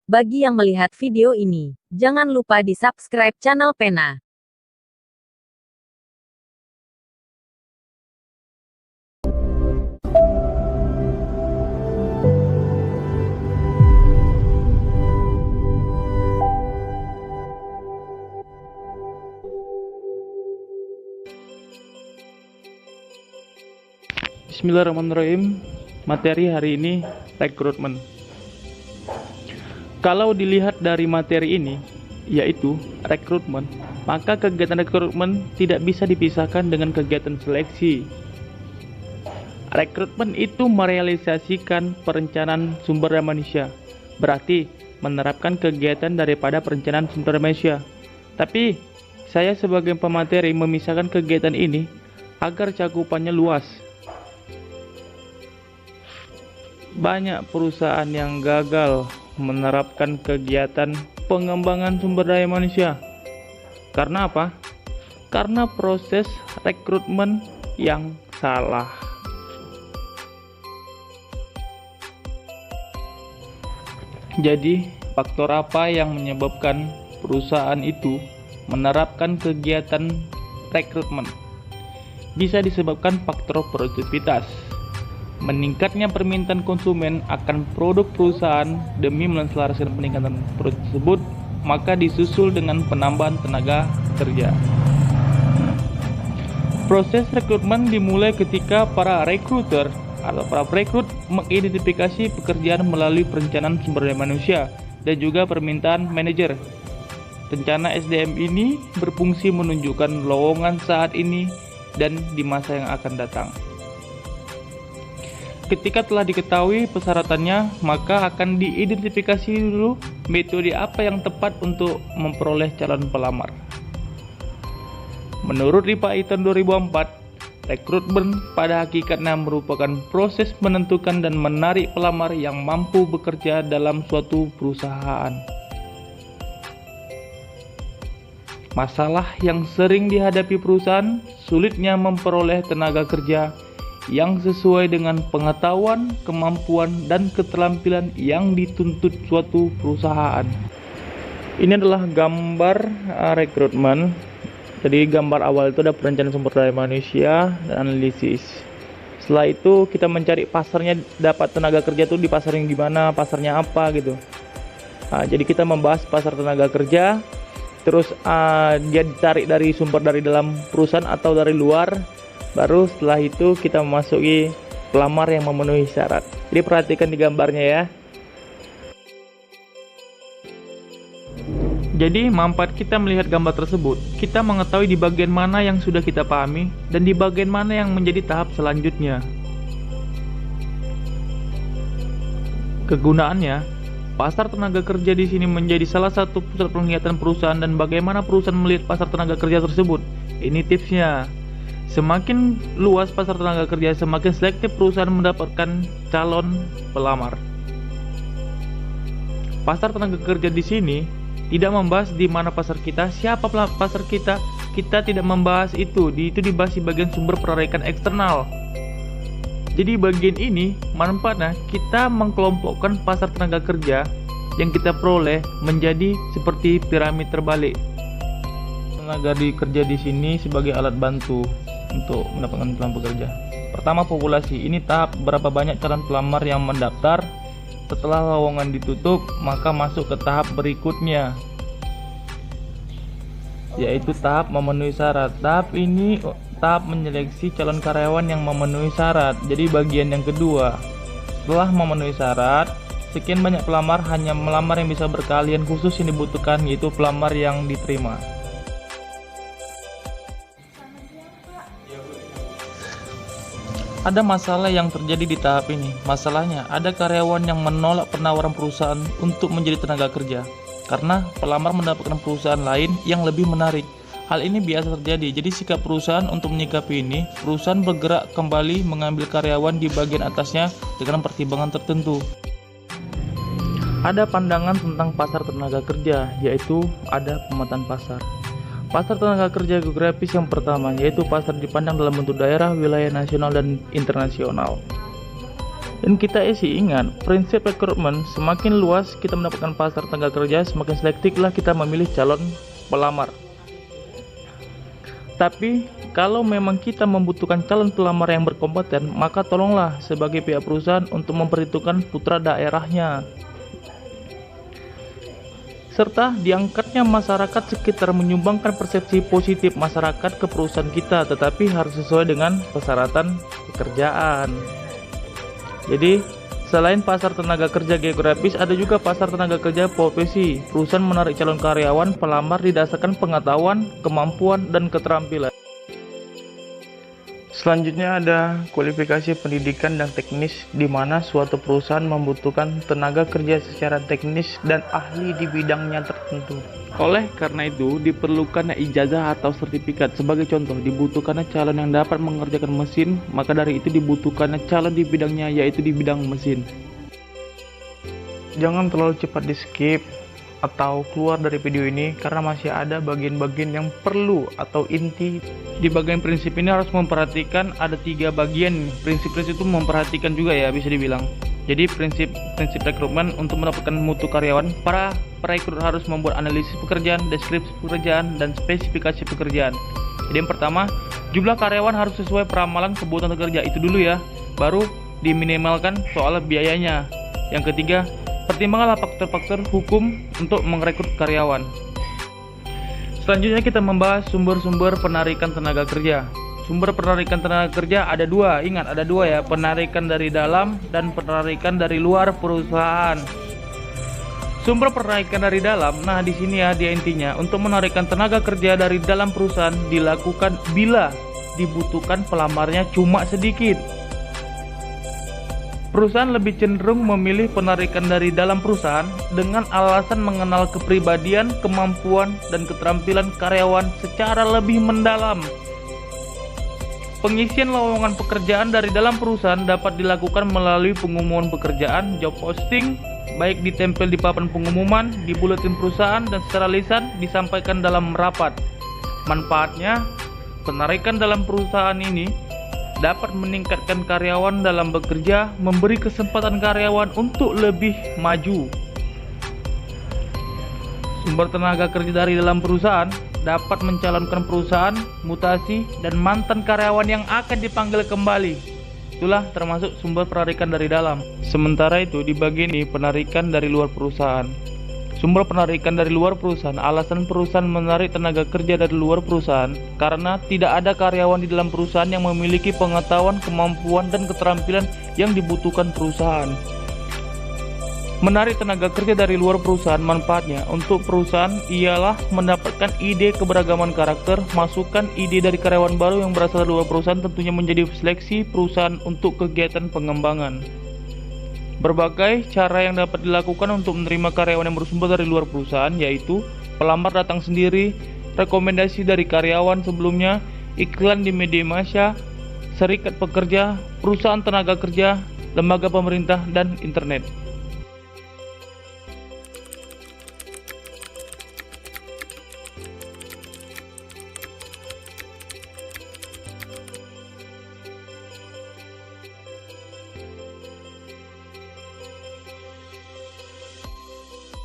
Bagi yang melihat video ini, jangan lupa di-subscribe channel Pena. Bismillahirrahmanirrahim. Materi hari ini rekrutmen. Kalau dilihat dari materi ini, yaitu rekrutmen, maka kegiatan rekrutmen tidak bisa dipisahkan dengan kegiatan seleksi. Rekrutmen itu merealisasikan perencanaan sumber daya manusia, berarti menerapkan kegiatan daripada perencanaan sumber daya manusia. Tapi saya sebagai pemateri memisahkan kegiatan ini agar cakupannya luas. Banyak perusahaan yang gagal menerapkan kegiatan pengembangan sumber daya manusia. Karena apa? Karena proses rekrutmen yang salah. Jadi, faktor apa yang menyebabkan perusahaan itu menerapkan kegiatan rekrutmen? Bisa disebabkan faktor produktivitas. Meningkatnya permintaan konsumen akan produk perusahaan demi menselaraskan peningkatan produk tersebut, maka disusul dengan penambahan tenaga kerja. Proses rekrutmen dimulai ketika para rekruter atau para perekrut mengidentifikasi pekerjaan melalui perencanaan sumber daya manusia dan juga permintaan manajer. Rencana SDM ini berfungsi menunjukkan lowongan saat ini dan di masa yang akan datang. Ketika telah diketahui persyaratannya, maka akan diidentifikasi dulu metode apa yang tepat untuk memperoleh calon pelamar. Menurut RIPAI tahun 2004, rekrutmen pada hakikatnya merupakan proses menentukan dan menarik pelamar yang mampu bekerja dalam suatu perusahaan. Masalah yang sering dihadapi perusahaan, sulitnya memperoleh tenaga kerja yang sesuai dengan pengetahuan, kemampuan, dan keterampilan yang dituntut suatu perusahaan. Ini adalah gambar rekrutmen. Jadi gambar awal itu ada perencanaan sumber daya manusia dan analisis. Setelah itu kita mencari pasarnya, dapat tenaga kerja itu di pasar yang gimana, pasarnya apa gitu. Jadi kita membahas pasar tenaga kerja, terus dia ditarik dari sumber dari dalam perusahaan atau dari luar. Baru setelah itu kita memasuki pelamar yang memenuhi syarat. Jadi perhatikan di gambarnya ya. Jadi manfaat kita melihat gambar tersebut, kita mengetahui di bagian mana yang sudah kita pahami dan di bagian mana yang menjadi tahap selanjutnya. Kegunaannya, pasar tenaga kerja di sini menjadi salah satu pusat penglihatan perusahaan dan bagaimana perusahaan melihat pasar tenaga kerja tersebut. Ini tipsnya. Semakin luas pasar tenaga kerja, semakin selektif perusahaan mendapatkan calon pelamar. Pasar tenaga kerja di sini tidak membahas di mana pasar kita, siapa pasar kita tidak membahas itu. Itu dibahas di bagian sumber penarikan eksternal. Jadi bagian ini manfaatnya kita mengkelompokkan pasar tenaga kerja yang kita peroleh menjadi seperti piramid terbalik. Tenaga kerja di sini sebagai alat bantu untuk mendapatkan pelamar pekerja. Pertama, populasi. Ini tahap berapa banyak calon pelamar yang mendaftar. Setelah lowongan ditutup, maka masuk ke tahap berikutnya, yaitu tahap memenuhi syarat. Tahap ini tahap menyeleksi calon karyawan yang memenuhi syarat. Jadi bagian yang kedua, setelah memenuhi syarat, sekian banyak pelamar hanya melamar yang bisa berkeahlian khusus yang dibutuhkan, yaitu pelamar yang diterima. Ada masalah yang terjadi di tahap ini. Masalahnya, ada karyawan yang menolak penawaran perusahaan untuk menjadi tenaga kerja karena pelamar mendapatkan perusahaan lain yang lebih menarik. Hal ini biasa terjadi. Jadi sikap perusahaan untuk menyikapi ini, perusahaan bergerak kembali mengambil karyawan di bagian atasnya dengan pertimbangan tertentu. Ada pandangan tentang pasar tenaga kerja, yaitu ada pemetaan pasar. Pasar tenaga kerja geografis yang pertama, yaitu pasar dipandang dalam bentuk daerah, wilayah nasional, dan internasional. Dan kita sih ingat, prinsip rekrutmen semakin luas kita mendapatkan pasar tenaga kerja, semakin selektiflah kita memilih calon pelamar. Tapi kalau memang kita membutuhkan calon pelamar yang berkompeten, maka tolonglah sebagai pihak perusahaan untuk memperhitungkan putra daerahnya. Serta diangkatnya masyarakat sekitar menyumbangkan persepsi positif masyarakat ke perusahaan kita, tetapi harus sesuai dengan persyaratan pekerjaan. Jadi, selain pasar tenaga kerja geografis, ada juga pasar tenaga kerja profesi. Perusahaan menarik calon karyawan pelamar didasarkan pengetahuan, kemampuan, dan keterampilan. Selanjutnya ada kualifikasi pendidikan dan teknis, di mana suatu perusahaan membutuhkan tenaga kerja secara teknis dan ahli di bidangnya tertentu. Oleh karena itu, diperlukan ijazah atau sertifikat. Sebagai contoh, dibutuhkan calon yang dapat mengerjakan mesin, maka dari itu dibutuhkan calon di bidangnya, yaitu di bidang mesin. Jangan terlalu cepat di skip atau keluar dari video ini karena masih ada bagian-bagian yang perlu atau inti. Di bagian prinsip ini harus memperhatikan ada 3 bagian. Prinsip-prinsip itu memperhatikan juga ya, bisa dibilang. Jadi prinsip rekrutmen untuk mendapatkan mutu karyawan, para perekrut harus membuat analisis pekerjaan, deskripsi pekerjaan, dan spesifikasi pekerjaan. Jadi yang pertama, jumlah karyawan harus sesuai peramalan kebutuhan kerja, itu dulu ya. Baru diminimalkan soal biayanya. Yang ketiga, pertimbangkanlah faktor-faktor hukum untuk merekrut karyawan. Selanjutnya kita membahas sumber-sumber penarikan tenaga kerja. Sumber penarikan tenaga kerja ada 2, ingat ada 2 ya, penarikan dari dalam dan penarikan dari luar perusahaan. Sumber penarikan dari dalam, nah di sini ya dia intinya, untuk menarikan tenaga kerja dari dalam perusahaan dilakukan bila dibutuhkan pelamarnya cuma sedikit. Perusahaan lebih cenderung memilih penarikan dari dalam perusahaan dengan alasan mengenal kepribadian, kemampuan, dan keterampilan karyawan secara lebih mendalam. Pengisian lowongan pekerjaan dari dalam perusahaan dapat dilakukan melalui pengumuman pekerjaan, job posting, baik ditempel di papan pengumuman, di buletin perusahaan, dan secara lisan disampaikan dalam rapat. Manfaatnya, penarikan dalam perusahaan ini dapat meningkatkan karyawan dalam bekerja, memberi kesempatan karyawan untuk lebih maju. Sumber tenaga kerja dari dalam perusahaan dapat mencalonkan perusahaan, mutasi, dan mantan karyawan yang akan dipanggil kembali. Itulah termasuk sumber penarikan dari dalam. Sementara itu di bagian ini penarikan dari luar perusahaan. Sumber penarikan dari luar perusahaan, alasan perusahaan menarik tenaga kerja dari luar perusahaan karena tidak ada karyawan di dalam perusahaan yang memiliki pengetahuan, kemampuan, dan keterampilan yang dibutuhkan perusahaan. Menarik tenaga kerja dari luar perusahaan, manfaatnya untuk perusahaan ialah mendapatkan ide keberagaman karakter, masukan ide dari karyawan baru yang berasal dari luar perusahaan, tentunya menjadi seleksi perusahaan untuk kegiatan pengembangan. Berbagai cara yang dapat dilakukan untuk menerima karyawan yang bersumber dari luar perusahaan, yaitu pelamar datang sendiri, rekomendasi dari karyawan sebelumnya, iklan di media massa, serikat pekerja, perusahaan tenaga kerja, lembaga pemerintah, dan internet.